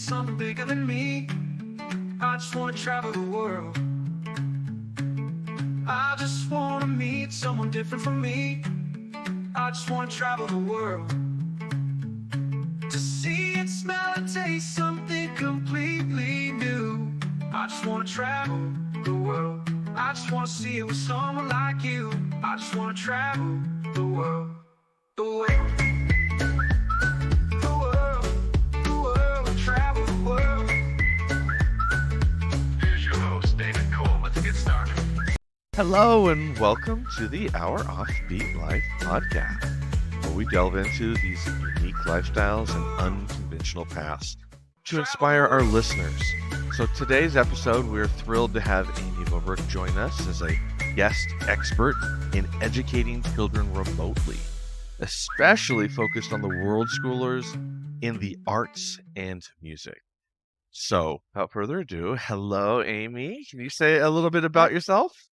something bigger than me. I just wanna travel the world. I just wanna meet someone different from me. I just wanna travel the world. To see and smell and taste something completely new. I just wanna travel the world. I just wanna see it with someone like you. I just wanna travel the world. The world. The world. The world. Travel the world. Here's your host, David Cole. Let's get started. Hello and welcome to the Our Offbeat Life Podcast, where we delve into these unique lifestyles and unconventional paths to inspire our listeners. So today's episode, we're thrilled to have Aimee Bobruk join us as a guest expert in educating children remotely, especially focused on the world schoolers in the arts and music. So without further ado, hello, Aimee. Can you say a little bit about yourself?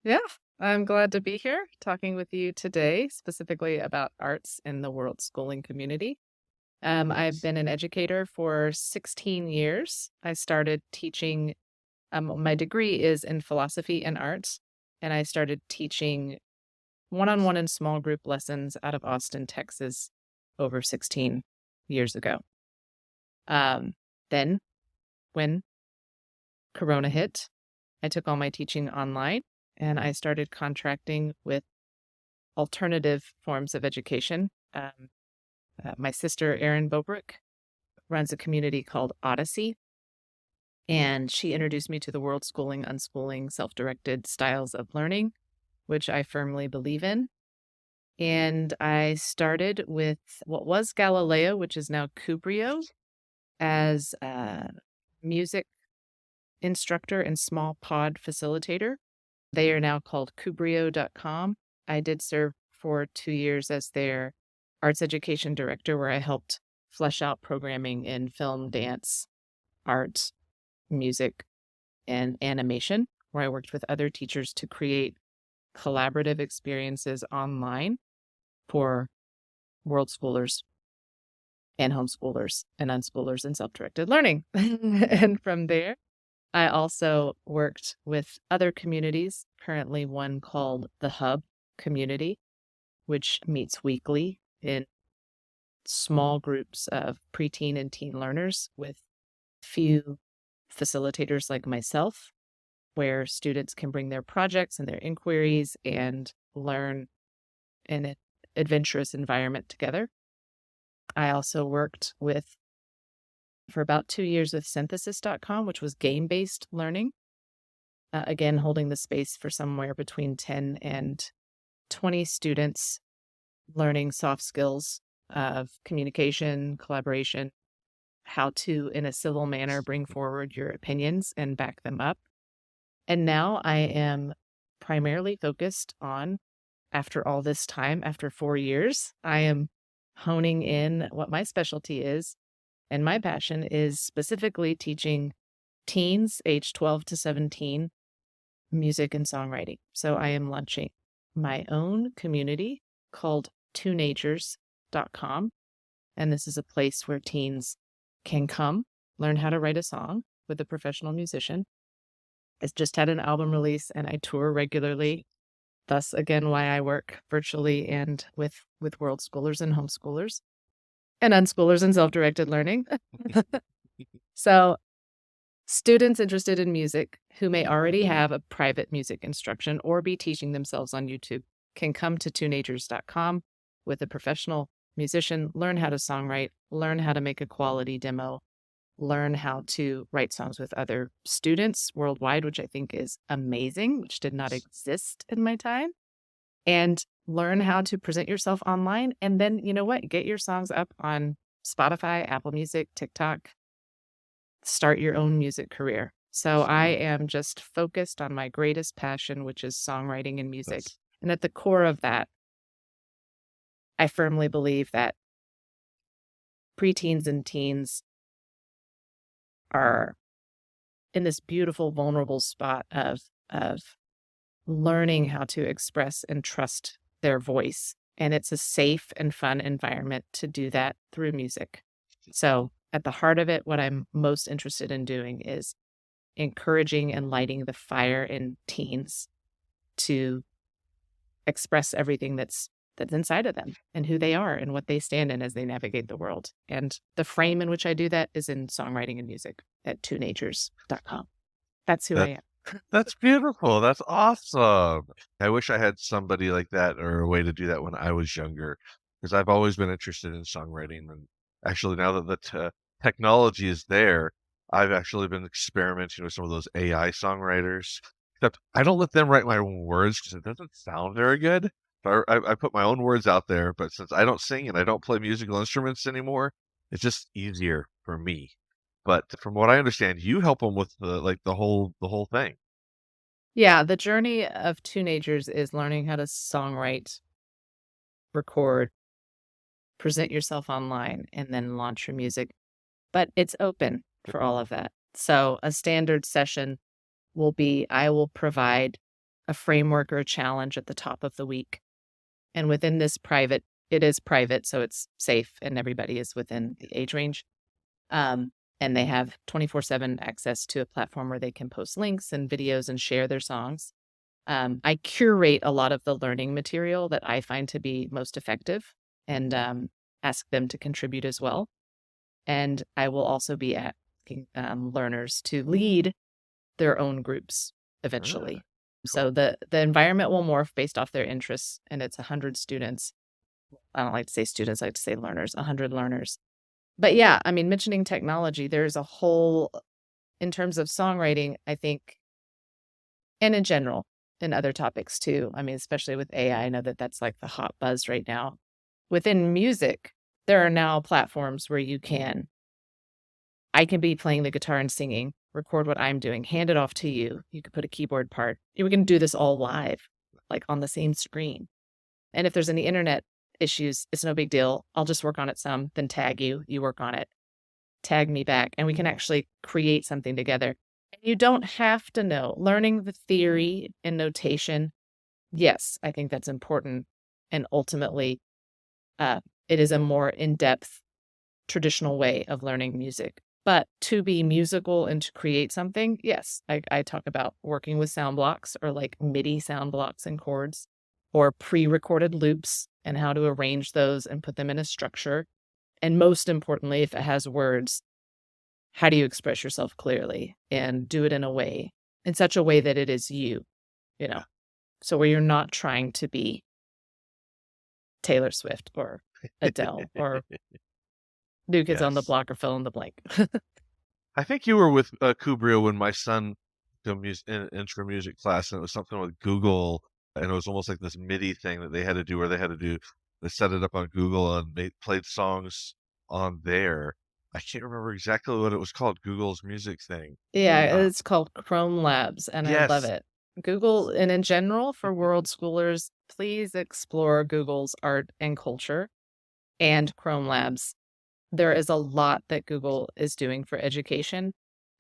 Yeah, I'm glad to be here talking with you today, specifically about arts in the world schooling community. I've been an educator for 16 years. I started teaching, my degree is in philosophy and art, and I started teaching one-on-one and small group lessons out of Austin, Texas, over 16 years ago. Then, when Corona hit, I took all my teaching online. And I started contracting with alternative forms of education. My sister, Aimee Bobruk, runs a community called Odyssey. And she introduced me to the worldschooling, unschooling, self-directed styles of learning, which I firmly believe in. And I started with what was Galileo, which is now Kubrio, as a music instructor and small pod facilitator. They are now called Kubrio.com. I did serve for 2 years as their arts education director, where I helped flesh out programming in film, dance, art, music, and animation, where I worked with other teachers to create collaborative experiences online for world schoolers and homeschoolers and unschoolers and self-directed learning. And from there, I also worked with other communities, currently one called the Hub Community, which meets weekly in small groups of preteen and teen learners with few facilitators like myself, where students can bring their projects and their inquiries and learn in an adventurous environment together. I also worked for about 2 years with synthesis.com, which was game-based learning. Again, holding the space for somewhere between 10 and 20 students learning soft skills of communication, collaboration, how to, in a civil manner, bring forward your opinions and back them up. And now I am primarily focused on, after all this time, after 4 years, I am honing in what my specialty is. And my passion is specifically teaching teens aged 12 to 17 music and songwriting. So I am launching my own community called TuneAgers.com. And this is a place where teens can come, learn how to write a song with a professional musician. It's just had an album release and I tour regularly. Thus, again, why I work virtually and with world schoolers and homeschoolers. And unschoolers and self-directed learning. So students interested in music who may already have a private music instruction or be teaching themselves on YouTube can come to TuneAgers.com with a professional musician, learn how to songwrite, learn how to make a quality demo, learn how to write songs with other students worldwide, which I think is amazing, which did not exist in my time. And learn how to present yourself online. And then, you know what? Get your songs up on Spotify, Apple Music, TikTok. Start your own music career. So I am just focused on my greatest passion, which is songwriting and music. And at the core of that, I firmly believe that preteens and teens are in this beautiful, vulnerable spot of learning how to express and trust their voice. And it's a safe and fun environment to do that through music. So at the heart of it, what I'm most interested in doing is encouraging and lighting the fire in teens to express everything that's inside of them and who they are and what they stand in as they navigate the world. And the frame in which I do that is in songwriting and music at TuneAgers.com. That's who I am. That's beautiful. That's awesome. I wish I had somebody like that or a way to do that when I was younger, because I've always been interested in songwriting. And actually, now that the technology is there, I've actually been experimenting with some of those AI songwriters. Except I don't let them write my own words because it doesn't sound very good. So I put my own words out there, but since I don't sing and I don't play musical instruments anymore, it's just easier for me. But from what I understand, you help them with the whole thing. Yeah, the journey of teenagers is learning how to songwrite, record, present yourself online, and then launch your music. But it's open for all of that. So a standard session will be, I will provide a framework or a challenge at the top of the week. And within this it is private, so it's safe and everybody is within the age range. And they have 24/7 access to a platform where they can post links and videos and share their songs. I curate a lot of the learning material that I find to be most effective and ask them to contribute as well. And I will also be asking learners to lead their own groups eventually. So the environment will morph based off their interests, and it's 100 students. I don't like to say students, I like to say learners, 100 learners. But yeah, I mean, mentioning technology, there's a whole, in terms of songwriting, I think, and in general, in other topics too. I mean, especially with AI, I know that that's like the hot buzz right now. Within music, there are now platforms where I can be playing the guitar and singing, record what I'm doing, hand it off to you. You could put a keyboard part. We can do this all live, like on the same screen. And if there's any internet issues, it's no big deal. I'll just work on it some, then tag you. You work on it, tag me back, and we can actually create something together. And you don't have to know. Learning the theory and notation, yes, I think that's important. And ultimately, it is a more in-depth, traditional way of learning music. But to be musical and to create something, yes, I talk about working with sound blocks or like MIDI sound blocks and chords or pre-recorded loops and how to arrange those and put them in a structure. And most importantly, if it has words, how do you express yourself clearly and do it in such a way that it is you know, so where you're not trying to be Taylor Swift or Adele or New Kids on the Yes. Block or fill in the blank. I think you were with Kubrio when my son intro music class, and it was something with Google, and it was almost like this MIDI thing that they had to do, where they set it up on Google and they played songs on there. I can't remember exactly what it was called, Google's music thing. Yeah, it's called Chrome Labs, and I love Yes. it. Google, and in general, for world schoolers, please explore Google's art and culture and Chrome Labs. There is a lot that Google is doing for education.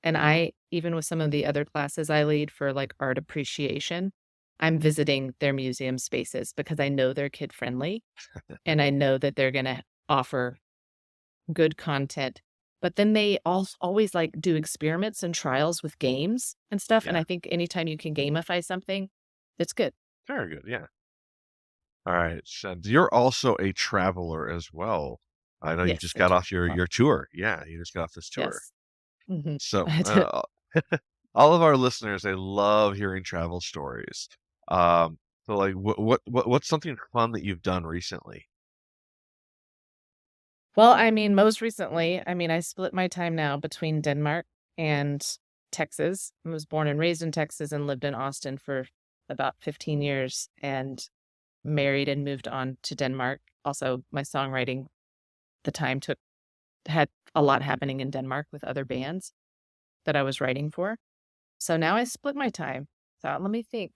And I, even with some of the other classes I lead for like art appreciation, I'm visiting their museum spaces because I know they're kid friendly and I know that they're going to offer good content. But then they always like do experiments and trials with games and stuff. And Yeah. I think anytime you can gamify something, it's good. Very good. Yeah. All right. So you're also a traveler as well. I know you Yes, just I got do. off your tour. Yeah, you just got off this tour. Yes. Mhm. So I do. all of our listeners, they love hearing travel stories. Um, so like, what's something fun that you've done recently? Well, I mean, most recently, I mean, I split my time now between Denmark and Texas. I was born and raised in Texas and lived in Austin for about 15 years and married and moved on to Denmark. Also, my songwriting, the time had a lot happening in Denmark with other bands that I was writing for. So now I split my time. So let me think.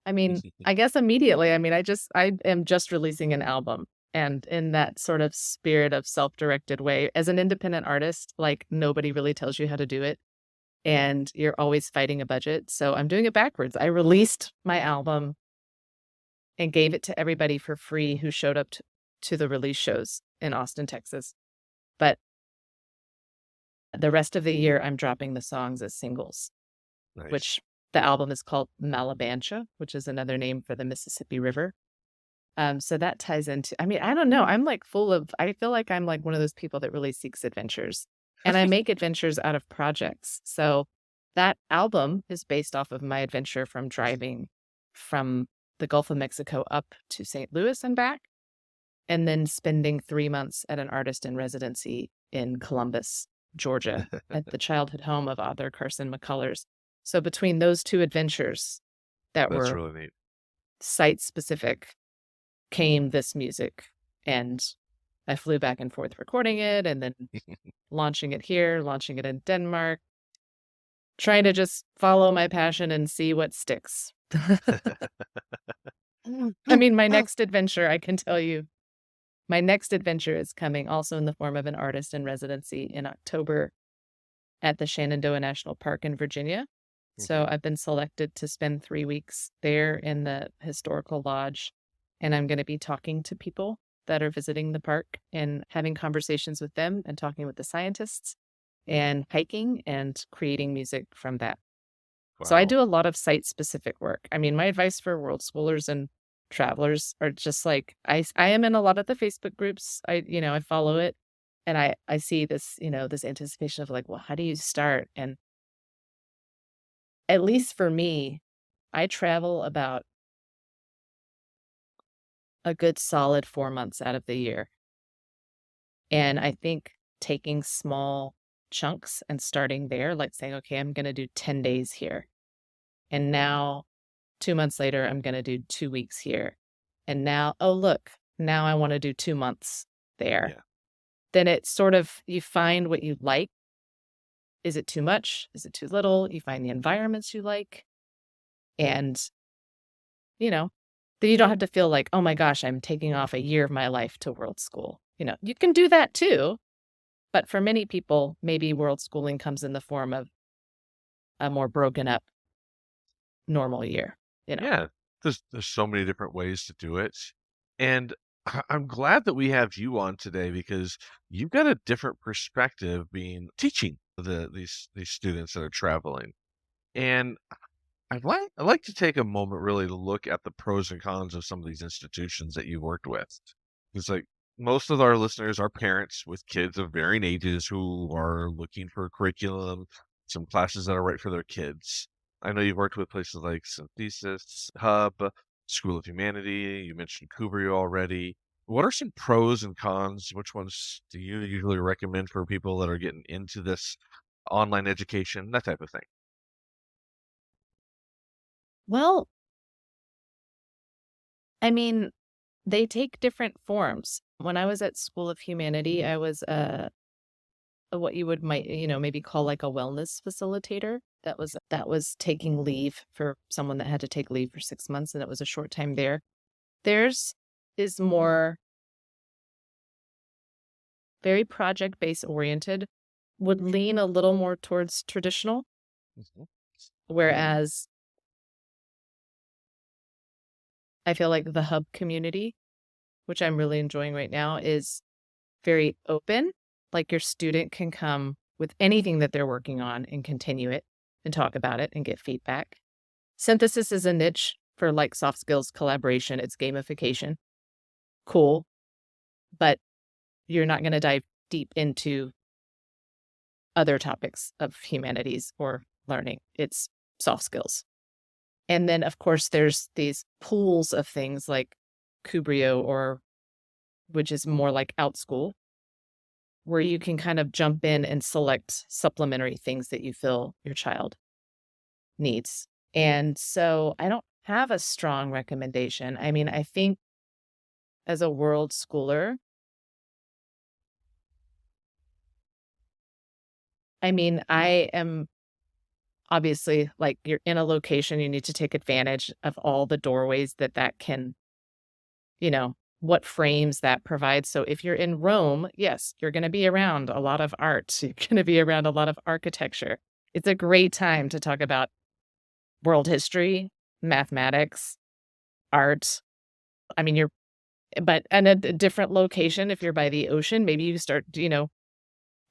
I mean, I guess immediately, I mean, I am just releasing an album. And in that sort of spirit of self-directed way, as an independent artist, like nobody really tells you how to do it. And you're always fighting a budget. So I'm doing it backwards. I released my album and gave it to everybody for free who showed up to the release shows in Austin, Texas. But The rest of the year, I'm dropping the songs as singles, Nice. which the album is called Malabancha, which is another name for the Mississippi River. So that ties into, I mean, I don't know. I'm like I feel like I'm like one of those people that really seeks adventures, and I make adventures out of projects. So that album is based off of my adventure from driving from the Gulf of Mexico up to St. Louis and back, and then spending 3 months at an artist in residency in Columbus, Georgia, at the childhood home of author Carson McCullers. So between those two adventures that That's were really neat. site specific came this music, and I flew back and forth recording it and then launching it here, launching it in Denmark, trying to just follow my passion and see what sticks. I mean, my next adventure, I can tell you, my next adventure is coming also in the form of an artist in residency in October at the Shenandoah National Park in Virginia. So I've been selected to spend 3 weeks there in the historical lodge, and I'm going to be talking to people that are visiting the park and having conversations with them and talking with the scientists and hiking and creating music from that. So I Wow. do a lot of site-specific work. I mean, my advice for world schoolers and travelers are just like, I am in a lot of the Facebook groups. I follow it, and I see this, this anticipation of like, well, how do you start? And at least for me, I travel about a good solid 4 months out of the year. And I think taking small chunks and starting there, like saying, okay, I'm going to do 10 days here. And now 2 months later, I'm going to do 2 weeks here. And now, oh, look, now I want to do 2 months there. Yeah. Then it's sort of, you find what you like. Is it too much? Is it too little? You find the environments you like. And, then you don't have to feel like, oh my gosh, I'm taking off a year of my life to world school. You can do that too. But for many people, maybe world schooling comes in the form of a more broken up normal year. Yeah. There's so many different ways to do it. And I'm glad that we have you on today because you've got a different perspective being teaching these students that are traveling. And I'd like to take a moment really to look at the pros and cons of some of these institutions that you worked with. It's like most of our listeners are parents with kids of varying ages who are looking for curriculum, some classes that are right for their kids. I know you've worked with places like Synthesis, Hub, School of Humanity. You mentioned Kubrio already. What are some pros and cons? Which ones do you usually recommend for people that are getting into this online education, that type of thing? Well, I mean, they take different forms. When I was at School of Humanity, I was what you might maybe call like a wellness facilitator. That was taking leave for someone that had to take leave for 6 months, and it was a short time there. Theirs is more very project-based oriented, would lean a little more towards traditional, Mhm. whereas I feel like the Hub community, which I'm really enjoying right now, is very open. Like your student can come with anything that they're working on and continue it and talk about it and get feedback. Synthesis is a niche for like soft skills collaboration. It's gamification. Cool. But you're not going to dive deep into other topics of humanities or learning. It's soft skills. And then, of course, there's these pools of things like Kubrio, which is more like OutSchool, where you can kind of jump in and select supplementary things that you feel your child needs. And so I don't have a strong recommendation. I mean, I think as a world schooler, I mean, I am obviously like you're in a location, you need to take advantage of all the doorways that can, what frames that provides. So if you're in Rome, yes, you're going to be around a lot of art. You're going to be around a lot of architecture. It's a great time to talk about world history, mathematics, art. I mean, but in a different location, if you're by the ocean, maybe you start,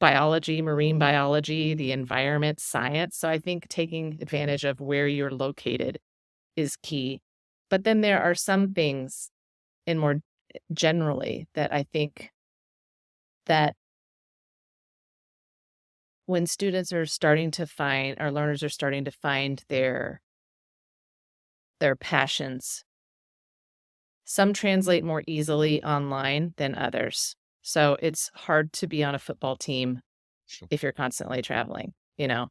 biology, marine biology, the environment, science. So I think taking advantage of where you're located is key. But then there are some things in more generally that I think that when students are starting to find, our learners are starting to find their passions, some translate more easily online than others. So it's hard to be on a football team Sure. if you're constantly traveling, you know.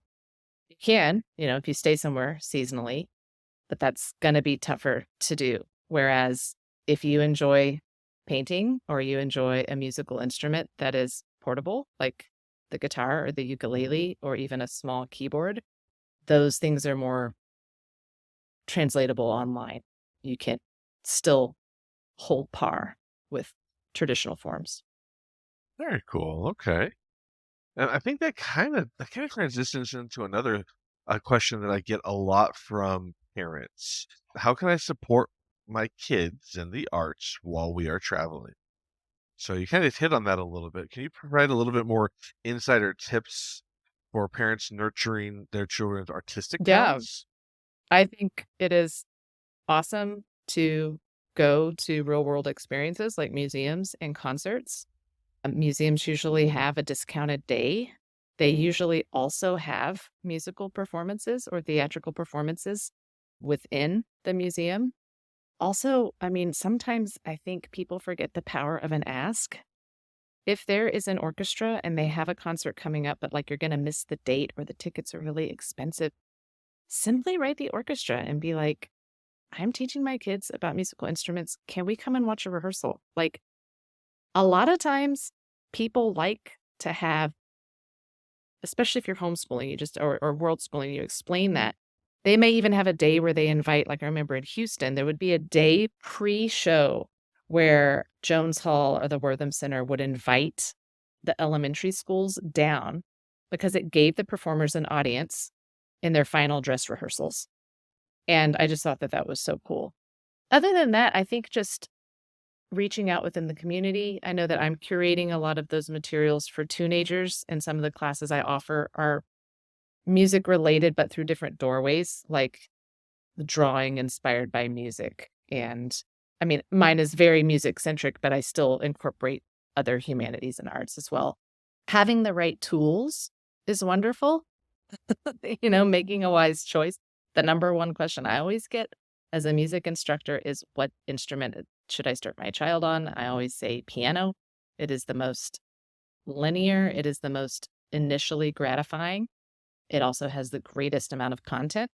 You can, if you stay somewhere seasonally, but that's going to be tougher to do. Whereas if you enjoy painting or you enjoy a musical instrument that is portable, like the guitar or the ukulele or even a small keyboard, those things are more translatable online. You can still hold par with traditional forms. Very cool. Okay. And I think that kind of transitions into another question that I get a lot from parents. How can I support my kids in the arts while we are traveling? So you kind of hit on that a little bit. Can you provide a little bit more insider tips for parents nurturing their children's artistic Yeah, talents? I think it is awesome to go to real world experiences like museums and concerts. Museums usually have a discounted day. They usually also have musical performances or theatrical performances within the museum. Also, I mean, sometimes I think people forget the power of an ask. If there is an orchestra and they have a concert coming up, but like you're going to miss the date or the tickets are really expensive, simply write the orchestra and be like, I'm teaching my kids about musical instruments. Can we come and watch a rehearsal? Like, a lot of times people like to have, especially if you're homeschooling, or world schooling, you explain that. They may even have a day where they invite, like I remember in Houston, there would be a day pre-show where Jones Hall or the Wortham Center would invite the elementary schools down because it gave the performers an audience in their final dress rehearsals. And I just thought that was so cool. Other than that, I think just reaching out within the community. I know that I'm curating a lot of those materials for TuneAgers, and some of the classes I offer are music related, but through different doorways, like the drawing inspired by music. And I mean, mine is very music centric, but I still incorporate other humanities and arts as well. Having the right tools is wonderful. Making a wise choice. The number one question I always get as a music instructor is, what instrument should I start my child on? I always say piano. It is the most linear. It is the most initially gratifying. It also has the greatest amount of content,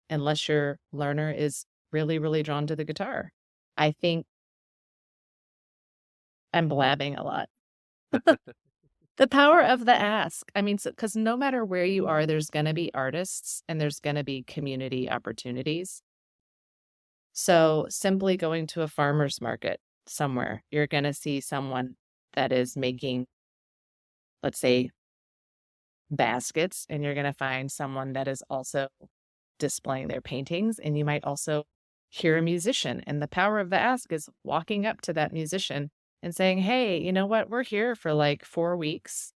unless your learner is really, really drawn to the guitar. I think I'm blabbing a lot. The power of the ask. I mean, because no matter where you are, there's going to be artists and there's going to be community opportunities. So simply going to a farmer's market somewhere, you're going to see someone that is making, let's say, baskets, and you're going to find someone that is also displaying their paintings, and you might also hear a musician. And the power of the ask is walking up to that musician and saying, hey, you know what? We're here for like 4 weeks.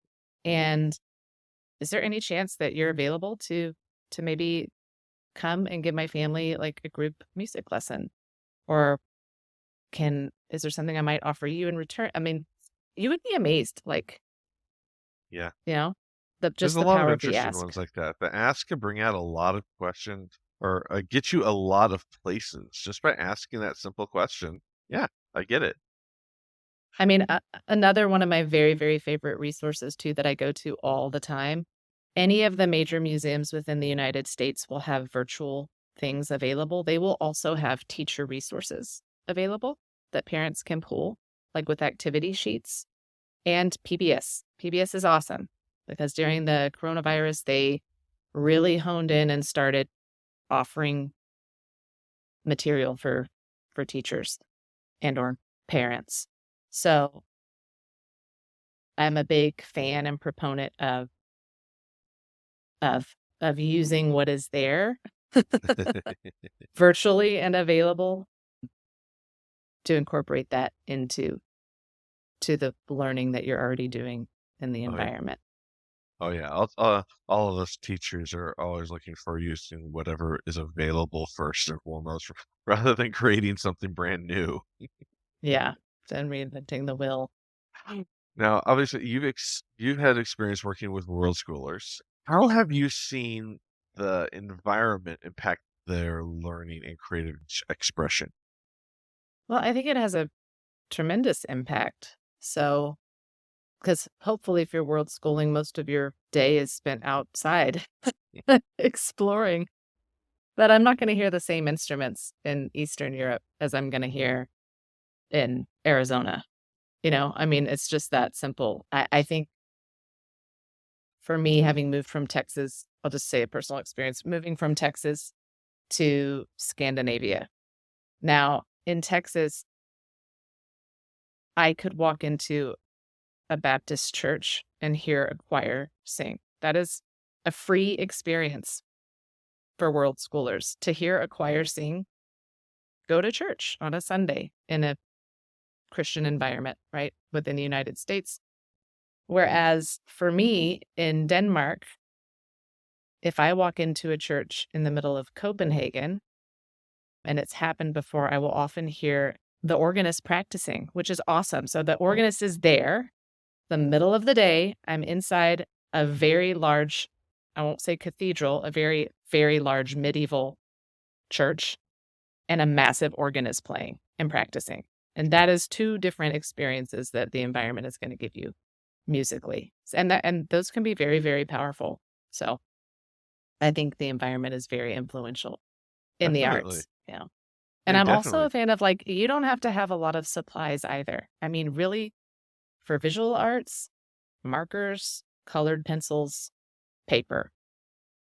And is there any chance that you're available to maybe come and give my family like a group music lesson? Or is there something I might offer you in return? I mean, you would be amazed, like, Yeah. The There's a lot of power of the interesting ask. ones like that. The ask can bring out a lot of questions or get you a lot of places just by asking that simple question. Yeah, I get it. I mean, another one of my very, very favorite resources too that I go to all the time. Any of the major museums within the United States will have virtual things available. They will also have teacher resources available that parents can pull, like with activity sheets. And PBS. PBS is awesome because during the coronavirus, they really honed in and started offering material for teachers and or parents. So I'm a big fan and proponent of using what is there virtually and available to incorporate that into the learning that you're already doing in the Oh yeah. environment. Oh yeah. All of us teachers are always looking for using whatever is available first and foremost, rather than creating something brand new. Yeah. And reinventing the wheel. Now, obviously, you've had experience working with world schoolers. How have you seen the environment impact their learning and creative expression? Well, I think it has a tremendous impact. So, because hopefully, if you're world schooling, most of your day is spent outside exploring. But I'm not going to hear the same instruments in Eastern Europe as I'm going to hear in Arizona. I mean, it's just that simple. I think for me, having moved from Texas, I'll just say a personal experience, moving from Texas to Scandinavia. Now, in Texas, I could walk into a Baptist church and hear a choir sing. That is a free experience for world schoolers. To hear a choir sing, go to church on a Sunday in a Christian environment, right, within the United States. Whereas for me in Denmark, if I walk into a church in the middle of Copenhagen, and it's happened before, I will often hear the organist practicing, which is awesome. So the organist is there, the middle of the day. I'm inside a very large, I won't say cathedral, a very, very large medieval church, and a massive organ is playing and practicing. And that is two different experiences that the environment is going to give you musically. And those can be very, very powerful. So I think the environment is very influential in the Definitely. arts. Yeah. And Yeah, I'm also definitely. a fan of you don't have to have a lot of supplies either. I mean, really, for visual arts, markers, colored pencils, paper,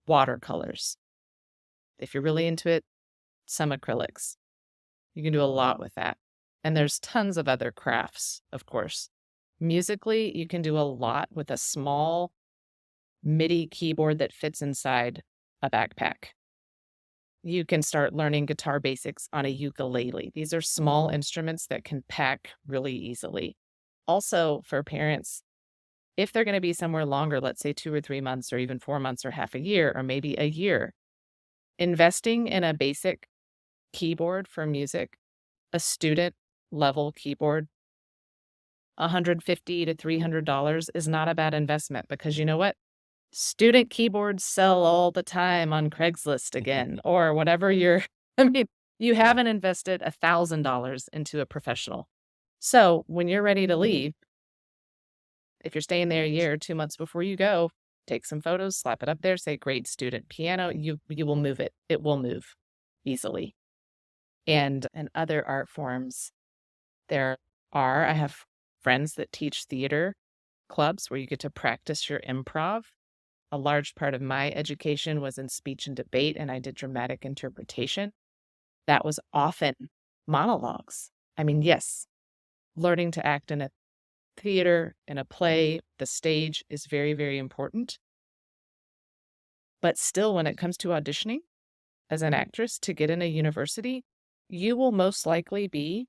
watercolors. If you're really into it, some acrylics. You can do a lot with that. And there's tons of other crafts, of course. Musically, you can do a lot with a small MIDI keyboard that fits inside a backpack. You can start learning guitar basics on a ukulele. These are small instruments that can pack really easily. Also, for parents, if they're going to be somewhere longer, let's say 2 or 3 months, or even 4 months, or half a year, or maybe a year, investing in a basic keyboard for music, a student level keyboard, $150 to $300 is not a bad investment, because you know what? Student keyboards sell all the time on Craigslist again, or whatever I mean, you Yeah. haven't invested $1,000 into a professional. So when you're ready to leave, if you're staying there a year or 2 months before you go, take some photos, slap it up there, say grade student piano. You will move it. It will move easily. And other art forms, I have friends that teach theater clubs where you get to practice your improv. A large part of my education was in speech and debate, and I did dramatic interpretation. That was often monologues. I mean, yes, learning to act in a theater, in a play, the stage is very, very important. But still, when it comes to auditioning as an actress to get in a university, you will most likely be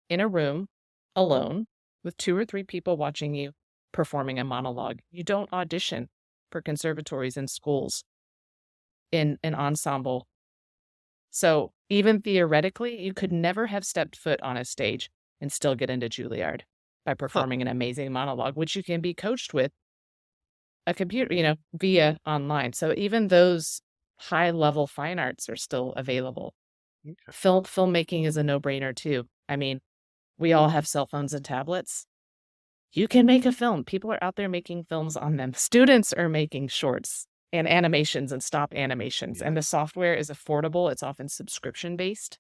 in a room alone with 2 or 3 people watching you performing a monologue. You don't audition for conservatories and schools in an ensemble. So even theoretically, you could never have stepped foot on a stage and still get into Juilliard by Huh. performing an amazing monologue, which you can be coached with a computer, via online. So even those high level fine arts are still available. Okay. Filmmaking is a no-brainer too. I mean, we all have cell phones and tablets. You can make a film. People are out there making films on them. Students are making shorts and animations and stop animations. Yeah. And the software is affordable. It's often subscription based.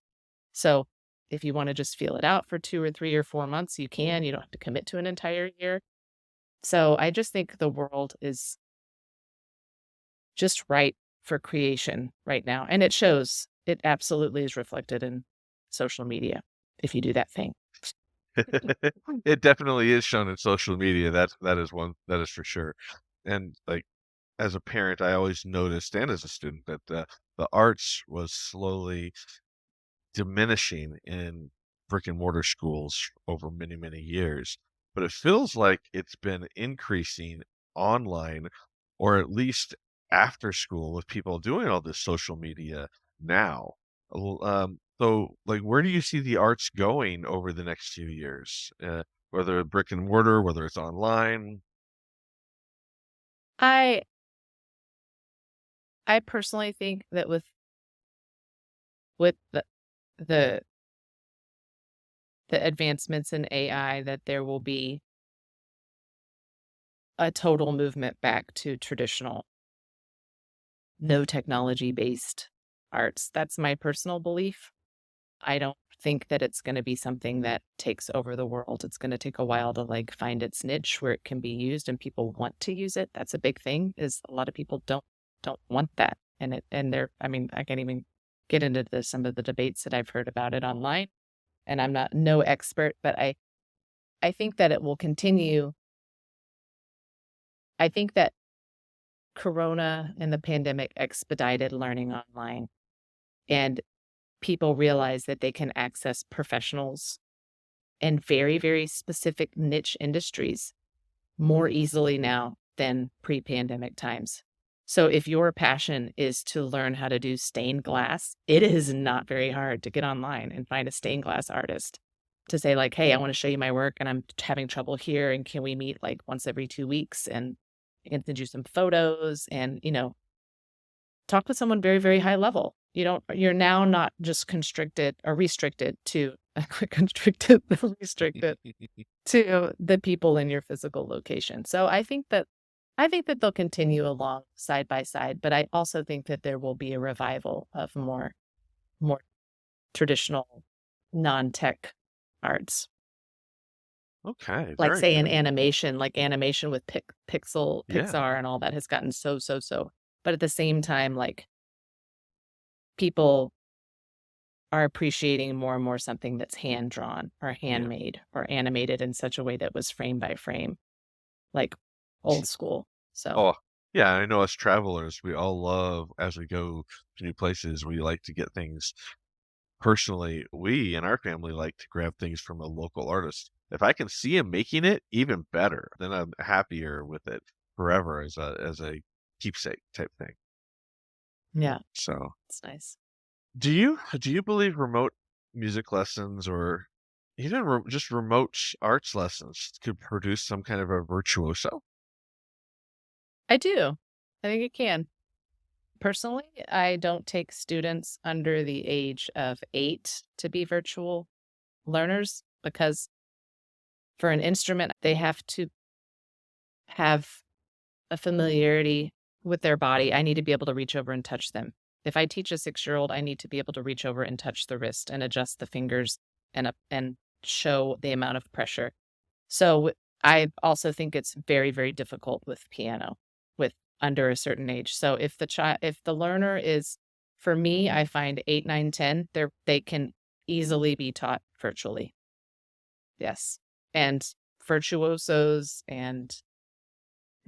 So if you want to just feel it out for 2 or 3 or 4 months, you can. You don't have to commit to an entire year. So I just think the world is just right for creation right now. And it shows. It absolutely is reflected in social media if you do that thing. It definitely is shown in social media. That is for sure. And as a parent, I always noticed, and as a student, that the arts was slowly diminishing in brick and mortar schools over many, many years. but it feels like it's been increasing online, or at least after school, with people doing all this social media now. So, like, where do you see the arts going over the next few years? Whether brick and mortar, whether it's online? I I personally think that with the the advancements in AI, that there will be a total movement back to traditional, no technology based arts. That's my personal belief. I don't think that it's going to be something that takes over the world. It's going to take a while to like find its niche where it can be used and people want to use it. That's a big thing, is a lot of people don't want that. And they're, I mean, I can't even get into some of the debates that I've heard about it online. And I'm not no expert, but I think that it will continue. I think that Corona and the pandemic expedited learning online, and people realize that they can access professionals in very, very specific niche industries more easily now than pre-pandemic times. So if your passion is to learn how to do stained glass, it is not very hard to get online and find a stained glass artist to say like, hey, I want to show you my work and I'm having trouble here. And can we meet like once every 2 weeks? And I can send you some photos and, talk with someone very, very high level. You're now not just constricted or restricted to restricted to the people in your physical location. So I think that they'll continue along side by side, but I also think that there will be a revival of more traditional non-tech arts. Okay, Like very say in good. animation, like animation with Yeah. Pixar and all that has gotten so. But at the same time, like people are appreciating more and more something that's hand drawn or Yeah. handmade or animated in such a way that was frame by frame, like old school. So Oh, yeah, I know us travelers, we all love, as we go to new places, we like to get things personally. We in our family like to grab things from a local artist. If I can see him making it, even better. Then I'm happier with it forever as a keepsake type thing. yeah, So, it's nice. do you believe remote music lessons, or even just remote arts lessons, could produce some kind of a virtuoso? I do. I think it can. Personally, I don't take students under the age of 8 to be virtual learners because for an instrument, they have to have a familiarity with their body. I need to be able to reach over and touch them. If I teach a 6-year-old, I need to be able to reach over and touch the wrist and adjust the fingers and show the amount of pressure. So I also think it's very, very difficult with piano with under a certain age. So if the learner is, for me, I find 8, 9, 10, they can easily be taught virtually. Yes. And virtuosos and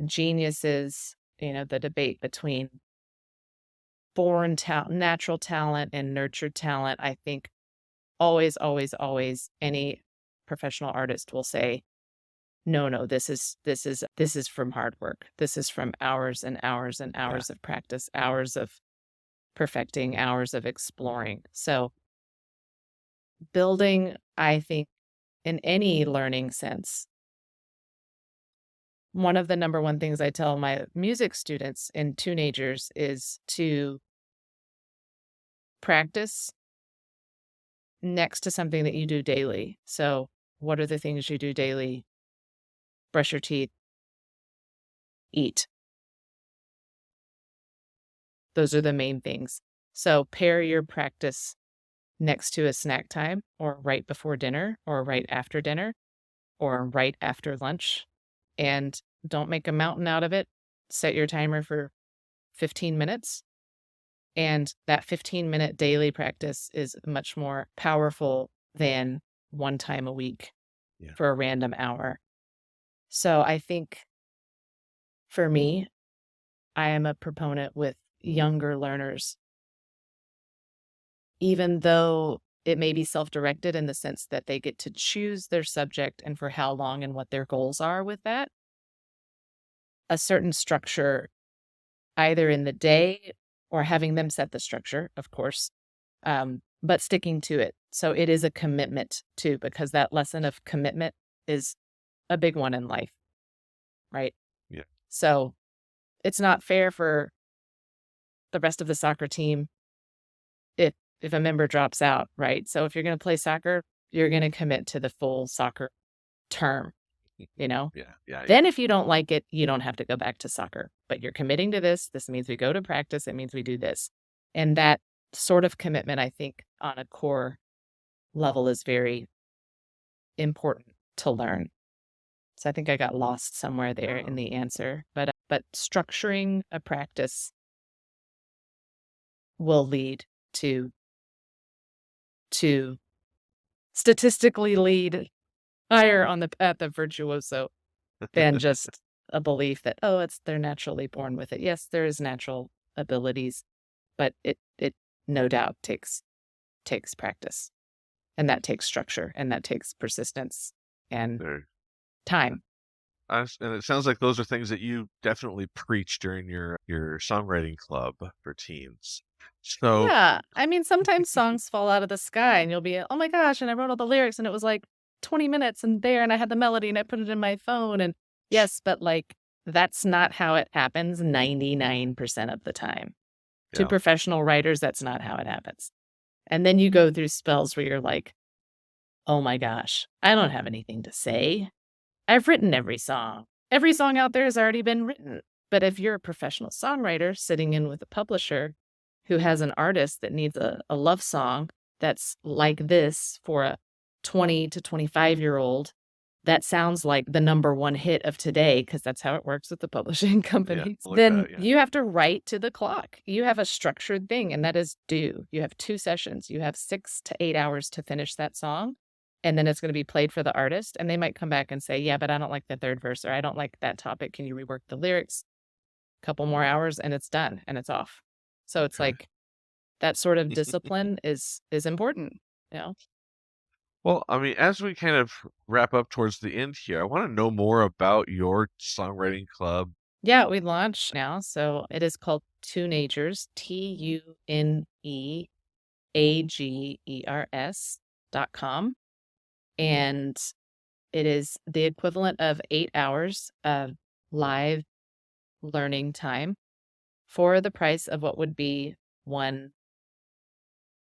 geniuses, the debate between natural talent and nurtured talent, I think always, always, always any professional artist will say, no, this is from hard work. This is from hours and hours and Yeah. hours of practice, hours of perfecting, hours of exploring. So building, I think, in any learning sense, one of the number one things I tell my music students and TuneAgers is to practice next to something that you do daily. So what are the things you do daily? Brush your teeth, eat. Those are the main things. So pair your practice next to a snack time or right before dinner or right after dinner or right after lunch. And don't make a mountain out of it. Set your timer for 15 minutes. And that 15-minute daily practice is much more powerful than one time a week Yeah. for a random hour. So I think for me, I am a proponent with younger learners. Even though it may be self-directed in the sense that they get to choose their subject and for how long and what their goals are with that. A certain structure, either in the day or having them set the structure, of course, but sticking to it. So it is a commitment too, because that lesson of commitment is a big one in life, right? Yeah. So it's not fair for the rest of the soccer team if a member drops out, right? So if you're going to play soccer, you're going to commit to the full soccer term, you know? Yeah. Then if you don't like it, you don't have to go back to soccer, but you're committing to this. This means we go to practice. It means we do this. And that sort of commitment, I think, on a core level is very important to learn. So I think I got lost somewhere there in the answer, but structuring a practice will lead to statistically lead higher on the path of virtuoso than just a belief that, they're naturally born with it. Yes, there is natural abilities, but it no doubt takes practice, and that takes structure, and that takes persistence and time. And it sounds like those are things that you definitely preach during your songwriting club for teens. So Yeah, I mean, sometimes songs fall out of the sky and you'll be, oh my gosh, and I wrote all the lyrics and it was like 20 minutes and I had the melody and I put it in my phone. And yes, but like, that's not how it happens 99% of the time. To Yeah. professional writers, that's not how it happens. And then you go through spells where you're like, oh my gosh, I don't have anything to say. I've written every song. Every song out there has already been written. But if you're a professional songwriter sitting in with a publisher who has an artist that needs a love song that's like this for a 20 to 25-year-old, that sounds like the number one hit of today, because that's how it works with the publishing companies, then you have to write to the clock. You have a structured thing, and that is due. You have 2 sessions. You have 6 to 8 hours to finish that song, and then it's going to be played for the artist, and they might come back and say, yeah, but I don't like the third verse, or I don't like that topic. Can you rework the lyrics? A couple more hours, and it's done, and it's off. So it's like that sort of discipline is important, you know? Well, I mean, as we kind of wrap up towards the end here, I want to know more about your songwriting club. Yeah, we launched now. So it is called TuneAgers, TuneAgers.com. And it is the equivalent of 8 hours of live learning time for the price of what would be one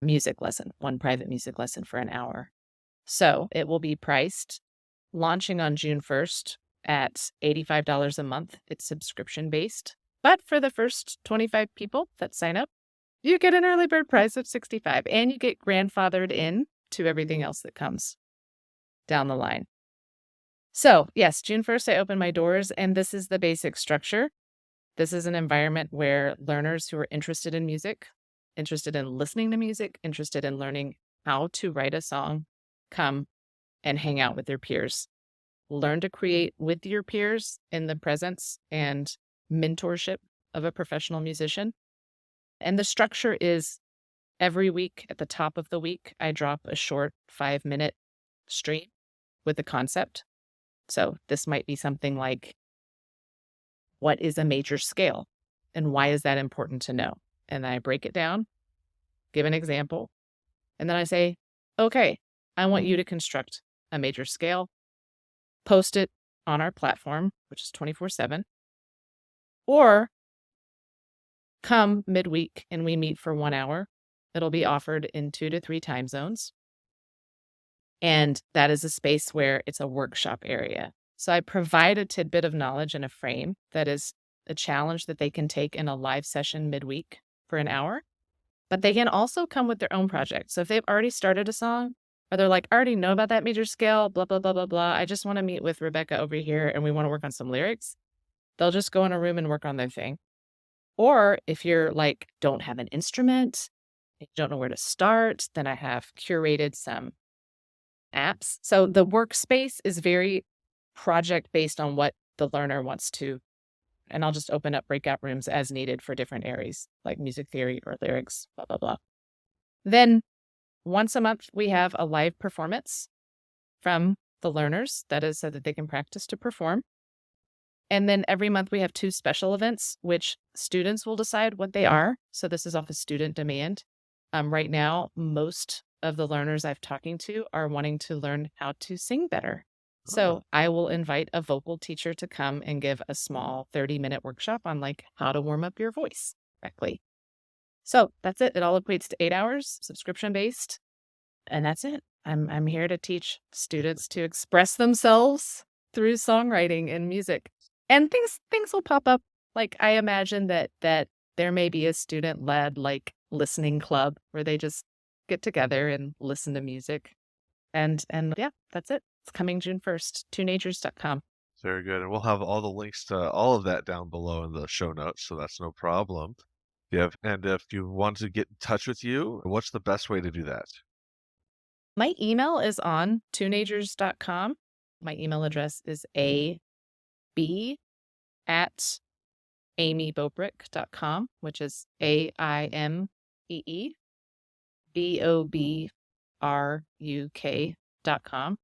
private music lesson for an hour. So it will be priced launching on June 1st at $85 a month. It's subscription based. But for the first 25 people that sign up, you get an early bird price of $65, and you get grandfathered in to everything else that comes down the line. So yes, June 1st, I open my doors, and this is the basic structure. This is an environment where learners who are interested in music, interested in listening to music, interested in learning how to write a song, come and hang out with their peers. Learn to create with your peers in the presence and mentorship of a professional musician. And the structure is every week at the top of the week, I drop a short 5-minute stream with a concept. So this might be something like, what is a major scale and why is that important to know? And then I break it down, give an example, and then I say, okay, I want you to construct a major scale, post it on our platform, which is 24/7, or come midweek and we meet for 1 hour. It'll be offered in 2 to 3 time zones. And that is a space where it's a workshop area. So I provide a tidbit of knowledge and a frame that is a challenge that they can take in a live session midweek for an hour. But they can also come with their own project. So if they've already started a song, or they're like, I already know about that major scale, blah, blah, blah, blah, blah. I just want to meet with Rebecca over here and we want to work on some lyrics. They'll just go in a room and work on their thing. Or if you're like, don't have an instrument, you don't know where to start, then I have curated some apps. So the workspace is very project based on what the learner wants to. And I'll just open up breakout rooms as needed for different areas, like music theory or lyrics, blah, blah, blah. Then once a month, we have a live performance from the learners. That is so that they can practice to perform. And then every month we have 2 special events, which students will decide what they are. So this is off of student demand. Right now, most of the learners I've talking to are wanting to learn how to sing better. So I will invite a vocal teacher to come and give a small 30-minute workshop on like how to warm up your voice correctly. So that's it. It all equates to 8 hours, subscription-based, and that's it. I'm here to teach students to express themselves through songwriting and music. And things will pop up. Like I imagine that there may be a student-led like listening club where they just get together and listen to music. And yeah, that's it. It's coming June 1st, TuneAgers.com. Very good. And we'll have all the links to all of that down below in the show notes, so that's no problem. And if you want to get in touch with you, what's the best way to do that? My email is on TuneAgers.com. My email address is ab@aimeebobruk.com, which is AIMEEBOBRUK.com.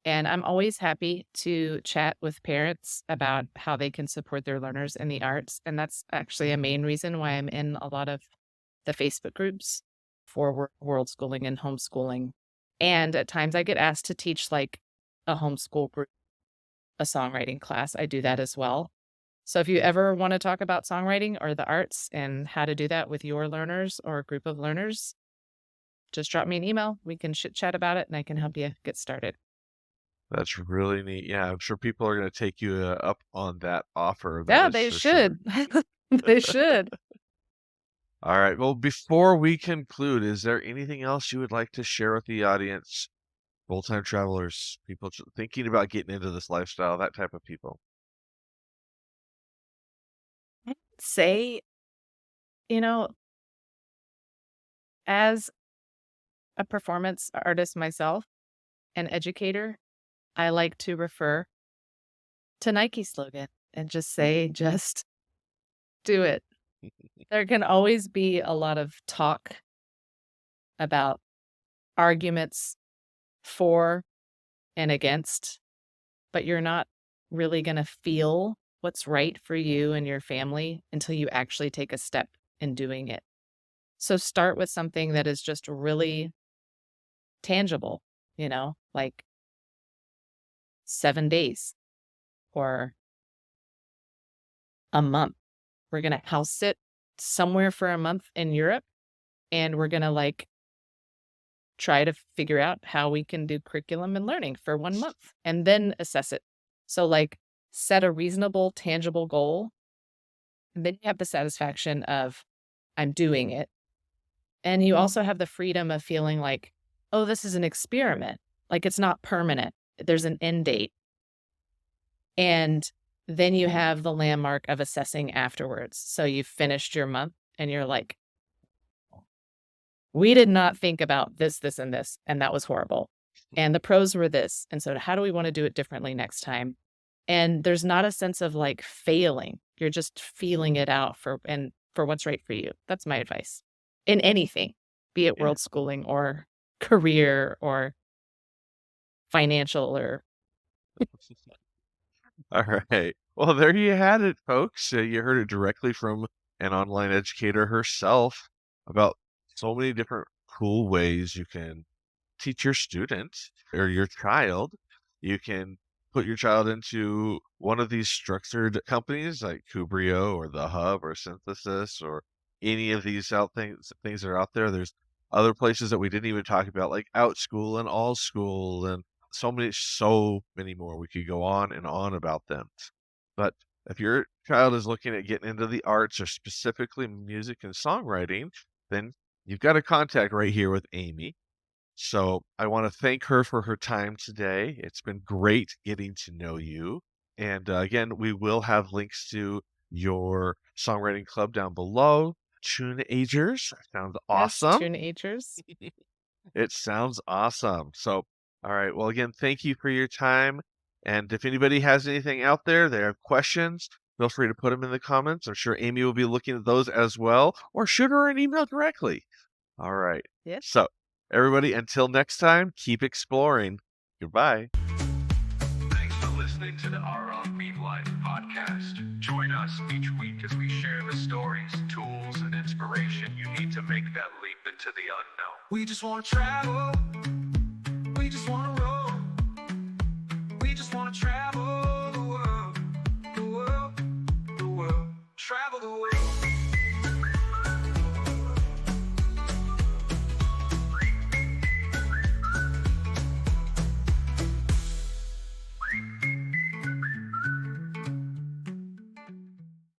And I'm always happy to chat with parents about how they can support their learners in the arts. And that's actually a main reason why I'm in a lot of the Facebook groups for Worldschooling and Homeschooling. And at times I get asked to teach like a homeschool group, a songwriting class. I do that as well. So if you ever want to talk about songwriting or the arts and how to do that with your learners or a group of learners, just drop me an email. We can chit chat about it and I can help you get started. That's really neat. Yeah, I'm sure people are going to take you up on that offer. Yeah, they should. They should. All right. Well, before we conclude, is there anything else you would like to share with the audience? Full-time travelers, people thinking about getting into this lifestyle, that type of people. I'd say, as a performance artist myself, an educator, I like to refer to Nike's slogan and just say, just do it. There can always be a lot of talk about arguments for and against, but you're not really going to feel what's right for you and your family until you actually take a step in doing it. So start with something that is just really tangible, like 7 days or a month. We're going to house sit somewhere for a month in Europe, and we're going to try to figure out how we can do curriculum and learning for 1 month and then assess it. So set a reasonable, tangible goal. And then you have the satisfaction of I'm doing it. And you also have the freedom of feeling like, oh, this is an experiment. Like it's not permanent. There's an end date. And then you have the landmark of assessing afterwards. So you've finished your month and you're like, we did not think about this, and this, and that was horrible. And the pros were this. And so how do we want to do it differently next time? And there's not a sense of failing. You're just feeling it out for what's right for you. That's my advice in anything, be it world schooling or career or financial or. All right. Well, there you had it, folks. You heard it directly from an online educator herself about so many different cool ways you can teach your student or your child. You can put your child into one of these structured companies like Kubrio or The Hub or Synthesis or any of these things that are out there. There's other places that we didn't even talk about, like OutSchool and AllSchool and so many more. We could go on and on about them. But if your child is looking at getting into the arts or specifically music and songwriting, then you've got a contact right here with Aimee. So I want to thank her for her time today. It's been great getting to know you. And again, we will have links to your songwriting club down below. TuneAgers sounds awesome. Yes, TuneAgers. It sounds awesome. So, all right. Well, again, thank you for your time. And if anybody has anything out there, they have questions, feel free to put them in the comments. I'm sure Aimee will be looking at those as well, or shoot her an email directly. All right. Yes. So, Everybody, until next time, keep exploring. Goodbye. Thanks for listening to the Our Offbeat Life Podcast. Join us each week as we share the stories, tools, and inspiration you need to make that leap into the unknown. We just want to travel. We just want to